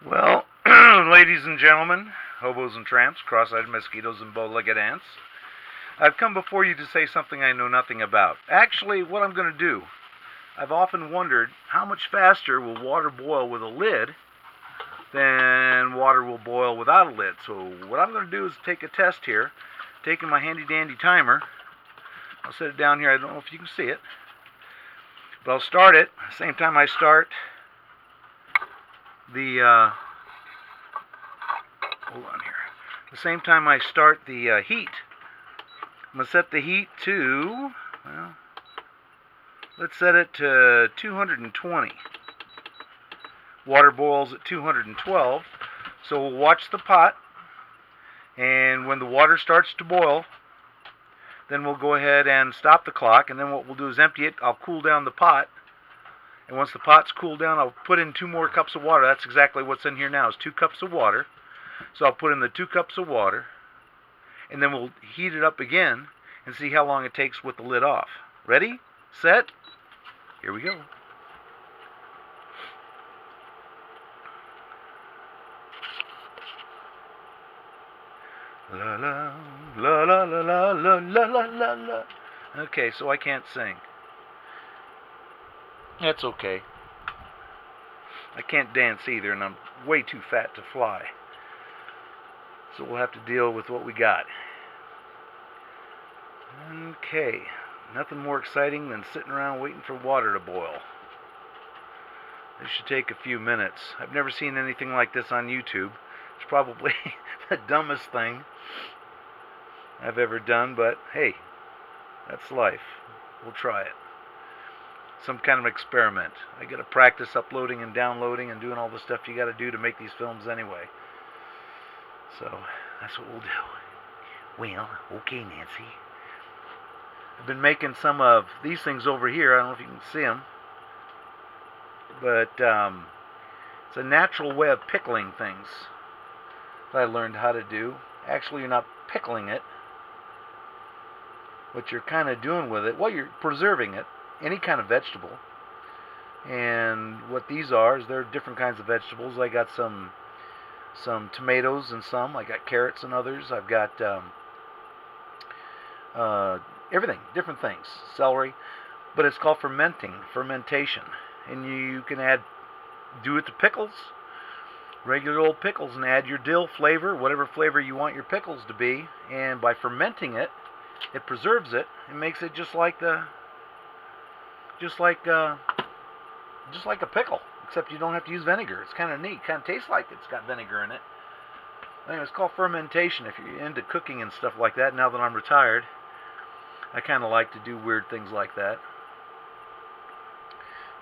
Well, ladies and gentlemen, hobos and tramps, cross-eyed mosquitoes and bow-legged ants, I've come before you to say something I know nothing about. Actually, what I'm going to do, I've often wondered how much faster will water boil with a lid than water will boil without a lid. So what I'm going to do is take a test here, taking my handy-dandy timer. I'll set it down here. I don't know if you can see it, but I'll start it. Same time I start the hold on here. The same time I start the heat, I'm going to set the heat to, well, let's set it to 220. Water boils at 212. So we'll watch the pot, and when the water starts to boil, then we'll go ahead and stop the clock, and then what we'll do is empty it. I'll cool down the pot, and once the pot's cooled down, I'll put in 2 more cups of water. That's exactly what's in here now, is 2 cups of water. So I'll put in the 2 cups of water, and then we'll heat it up again and see how long it takes with the lid off. Ready? Set? Here we go. La la la la la la la la la la. Okay, so I can't sing. That's okay. I can't dance either, and I'm way too fat to fly. So we'll have to deal with what we got. Okay, nothing more exciting than sitting around waiting for water to boil. This should take a few minutes. I've never seen anything like this on YouTube. It's probably the dumbest thing I've ever done, but hey, that's life. We'll try it. Some kind of experiment. I gotta practice uploading and downloading and doing all the stuff you gotta do to make these films anyway. So, that's what we'll do. Well, okay, Nancy. I've been making some of these things over here. I don't know if you can see them. But it's a natural way of pickling things that I learned how to do. Actually, you're not pickling it. What you're kind of doing with it, well, you're preserving it, any kind of vegetable. And what these are is they're different kinds of vegetables. I got some tomatoes and some. I got carrots and others. I've got everything, different things. Celery. But it's called fermentation. And you can do it to pickles, regular old pickles, and add your dill flavor, whatever flavor you want your pickles to be. And by fermenting it, it preserves it and makes it just like a pickle, except you don't have to use vinegar. It's kind of neat. Kind of tastes like it's got vinegar in it. Anyway, it's called fermentation. If you're into cooking and stuff like that, now that I'm retired, I kind of like to do weird things like that.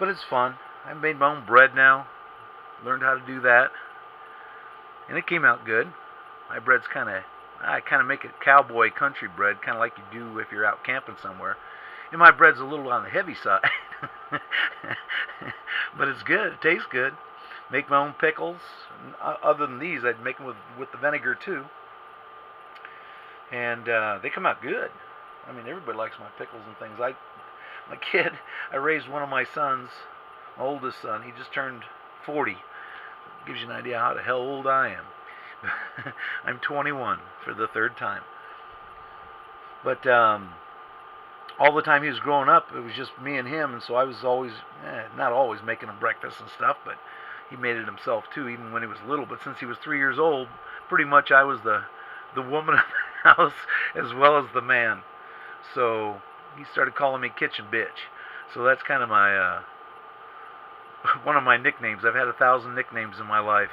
But it's fun. I've made my own bread now. Learned how to do that. And it came out good. My bread's I kind of make it cowboy country bread, kind of like you do if you're out camping somewhere. And my bread's a little on the heavy side. But it's good. It tastes good. Make my own pickles. Other than these, I'd make them with the vinegar too. And they come out good. I mean, everybody likes my pickles and things. My kid, I raised one of my sons, my oldest son. He just turned 40. Gives you an idea how the hell old I am. I'm 21 for the 3rd time. But all the time he was growing up, it was just me and him, and so I was always, not always making him breakfast and stuff, but he made it himself too, even when he was little. But since he was 3 years old, pretty much I was the woman of the house as well as the man. So he started calling me kitchen bitch. So that's kind of my one of my nicknames. I've had 1,000 nicknames in my life.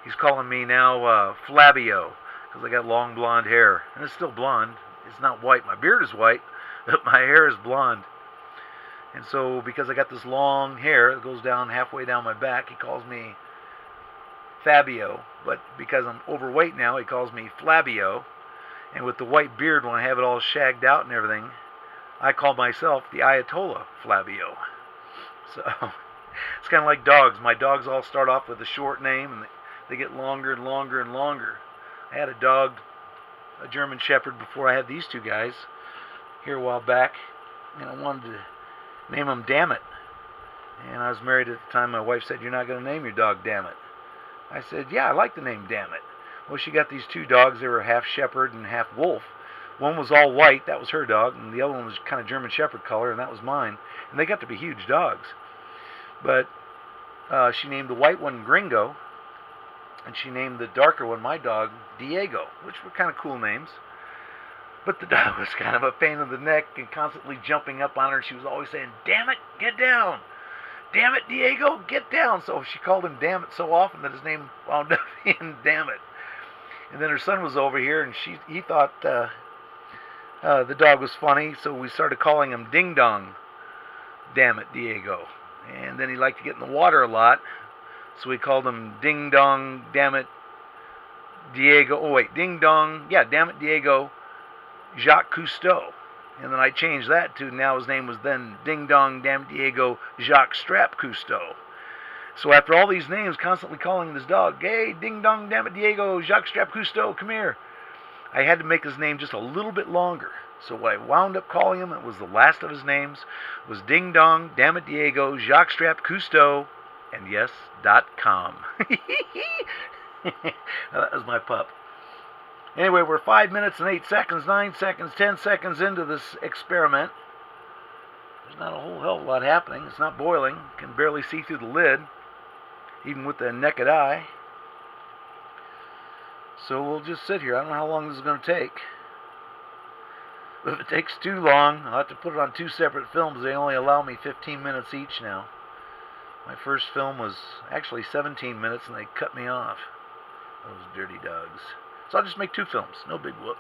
He's calling me now Flabio, because I got long blonde hair. And it's still blonde. It's not white. My beard is white, but my hair is blonde. And so because I got this long hair that goes down halfway down my back, he calls me Fabio. But because I'm overweight now, he calls me Flabio. And with the white beard, when I have it all shagged out and everything, I call myself the Ayatollah Flabio. So it's kind of like dogs. My dogs all start off with a short name, and they get longer and longer and longer. I had a dog, a German Shepherd, before I had these 2 guys here a while back, and I wanted to name him Dammit. And I was married at the time. My wife said, "You're not going to name your dog Dammit." I said, yeah, I like the name Dammit. Well, she got these two dogs. They were half shepherd and half wolf. One was all white, that was her dog, and the other one was kind of German shepherd color, and that was mine. And they got to be huge dogs. But she named the white one Gringo, and she named the darker one, my dog, Diego, which were kind of cool names. But the dog was kind of a pain in the neck and constantly jumping up on her. She was always saying, damn it, get down. Damn it, Diego, get down. So she called him Damn It so often that his name wound up being Damn It. And then her son was over here, and he thought the dog was funny, so we started calling him Ding Dong, Damn It, Diego. And then he liked to get in the water a lot, so we called him Ding Dong, Damn It, Diego. Oh, wait, Ding Dong, yeah, Damn It, Diego, Jacques Cousteau. And then I changed that to, now his name was then Ding Dong, Damn It, Diego, Jacques Strap Cousteau. So after all these names, constantly calling this dog, hey, Ding Dong, Damn It, Diego, Jacques Strap Cousteau, come here, I had to make his name just a little bit longer. So what I wound up calling him, it was the last of his names, was Ding Dong, Damn It, Diego, Jacques Strap Cousteau, and yes, .com. That was my pup. Anyway, we're 5 minutes and 8 seconds, 9 seconds, 10 seconds into this experiment. There's not a whole hell of a lot happening. It's not boiling. Can barely see through the lid, even with the naked eye. So we'll just sit here. I don't know how long this is going to take. If it takes too long, I'll have to put it on 2 separate films. They only allow me 15 minutes each now. My first film was actually 17 minutes, and they cut me off. Those dirty dogs. So I'll just make 2 films. No big whoop.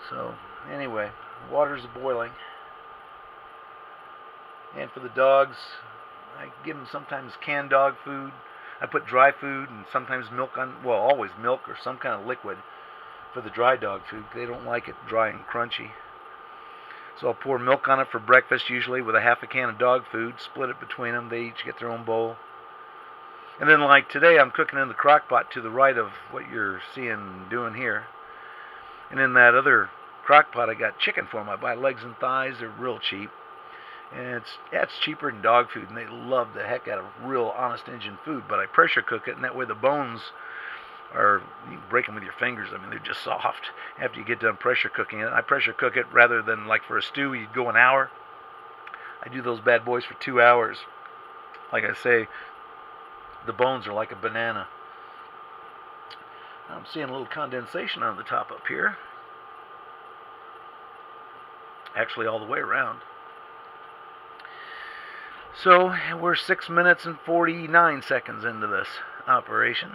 So, anyway, water's boiling. And for the dogs, I give them sometimes canned dog food. I put dry food and sometimes milk on, well, always milk or some kind of liquid for the dry dog food. They don't like it dry and crunchy. So I'll pour milk on it for breakfast, usually with a half a can of dog food, split it between them. They each get their own bowl. And then like today, I'm cooking in the crock pot to the right of what you're seeing doing here. And in that other crock pot, I got chicken for them. I buy legs and thighs. They're real cheap. And it's cheaper than dog food, and they love the heck out of real honest Injun food. But I pressure cook it, and that way the bones are, you can break them with your fingers. I mean, they're just soft after you get done pressure cooking it. I pressure cook it rather than like for a stew, you'd go an hour. I do those bad boys for 2 hours. Like I say, the bones are like a banana. I'm seeing a little condensation on the top up here. Actually, all the way around. So, we're 6 minutes and 49 seconds into this operation.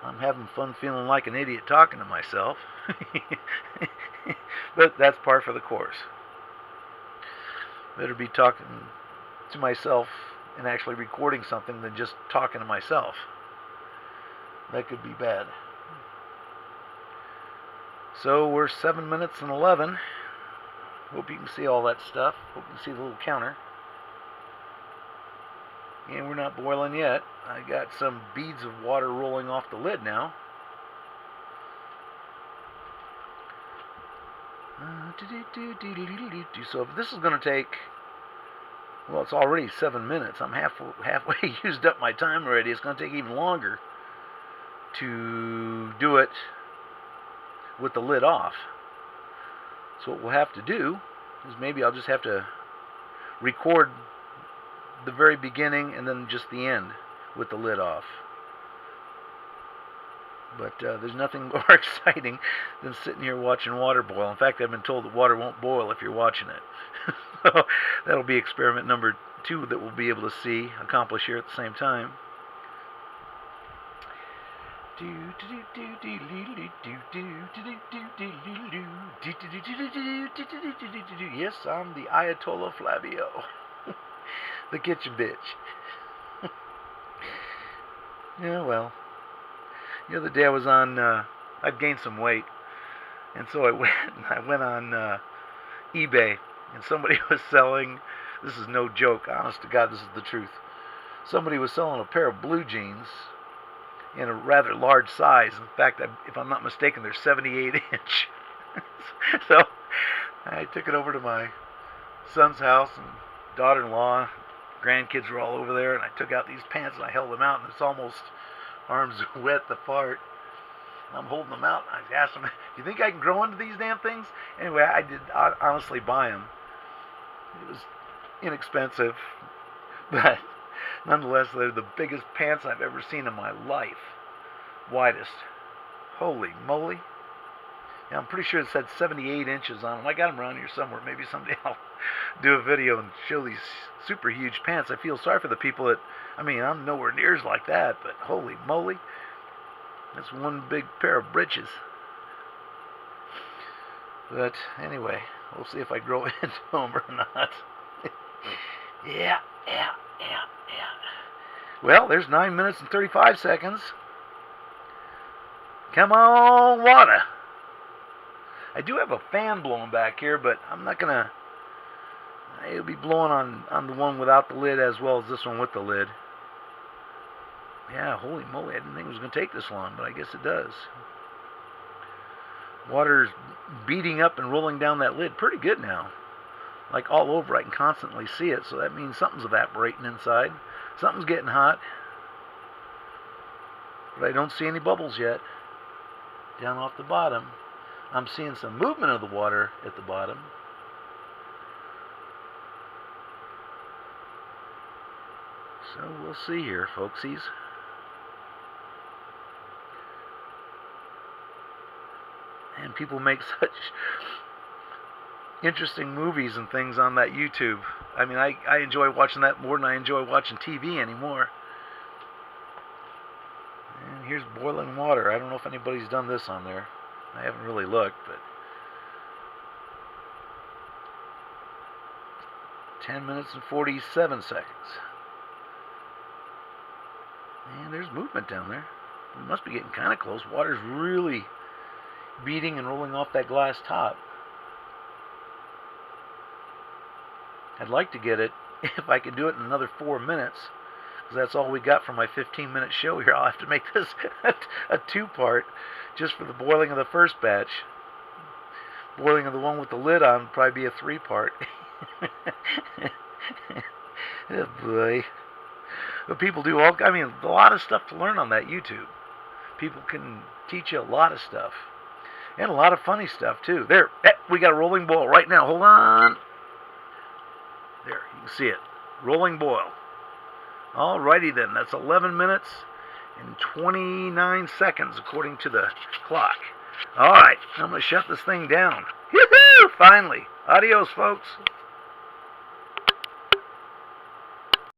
I'm having fun feeling like an idiot talking to myself. But that's par for the course. Better be talking to myself and actually recording something than just talking to myself. That could be bad. So, we're 7 minutes and 11. Hope you can see all that stuff. Hope you can see the little counter. And we're not boiling yet. I got some beads of water rolling off the lid now. So if this is going to take, well, it's already 7 minutes. I'm halfway used up my time already. It's going to take even longer to do it with the lid off. So what we'll have to do is maybe I'll just have to record the very beginning and then just the end with the lid off. But there's nothing more exciting than sitting here watching water boil. In fact, I've been told that water won't boil if you're watching it. So that'll be experiment number 2 that we'll be able to see, accomplish here at the same time. Yes, I'm the Ayatollah Flavio. The kitchen bitch. Yeah, well. The other day I was on, I'd gained some weight. And so I went on eBay. And somebody was selling, this is no joke, honest to God, this is the truth. Somebody was selling a pair of blue jeans in a rather large size. In fact, if I'm not mistaken, they're 78 inch. So I took it over to my son's house and daughter-in-law. grandkids were all over there, and I took out these pants and I held them out, and it's almost arms wet the fart. And I'm holding them out, and I asked them, "Do you think I can grow into these damn things?" Anyway, I did honestly buy them. It was inexpensive, but nonetheless, they're the biggest pants I've ever seen in my life. Widest. Holy moly. Yeah, I'm pretty sure it said 78 inches on them. I got them around here somewhere. Maybe someday I'll do a video and show these super huge pants. I feel sorry for the people that, I mean, I'm nowhere near as like that, but holy moly. That's one big pair of britches. But anyway, we'll see if I grow into them or not. Yeah. Well, there's 9 minutes and 35 seconds. Come on, water. I do have a fan blowing back here, but I'm not going to... It'll be blowing on the one without the lid as well as this one with the lid. Yeah, holy moly, I didn't think it was going to take this long, but I guess it does. Water's beating up and rolling down that lid pretty good now. Like all over, I can constantly see it, so that means something's evaporating inside. Something's getting hot. But I don't see any bubbles yet. Down off the bottom. I'm seeing some movement of the water at the bottom. So we'll see here, folksies. And people make such interesting movies and things on that YouTube. I mean, I enjoy watching that more than I enjoy watching TV anymore. And here's boiling water. I don't know if anybody's done this on there. I haven't really looked, but 10 minutes and 47 seconds. And there's movement down there. We must be getting kind of close. Water's really beating and rolling off that glass top. I'd like to get it, if I could do it in another 4 minutes, because that's all we got for my 15-minute show here. I'll have to make this a two-part, just for the boiling of the first batch. Boiling of the one with the lid on would probably be a 3-part. Oh boy. But people do all, I mean, a lot of stuff to learn on that YouTube. People can teach you a lot of stuff. And a lot of funny stuff, too. There, we got a rolling boil right now. Hold on. There, you can see it. Rolling boil. Alrighty then, that's 11 minutes and 29 seconds according to the clock. Alright, I'm going to shut this thing down. Yoo-hoo! Finally. Adios, folks.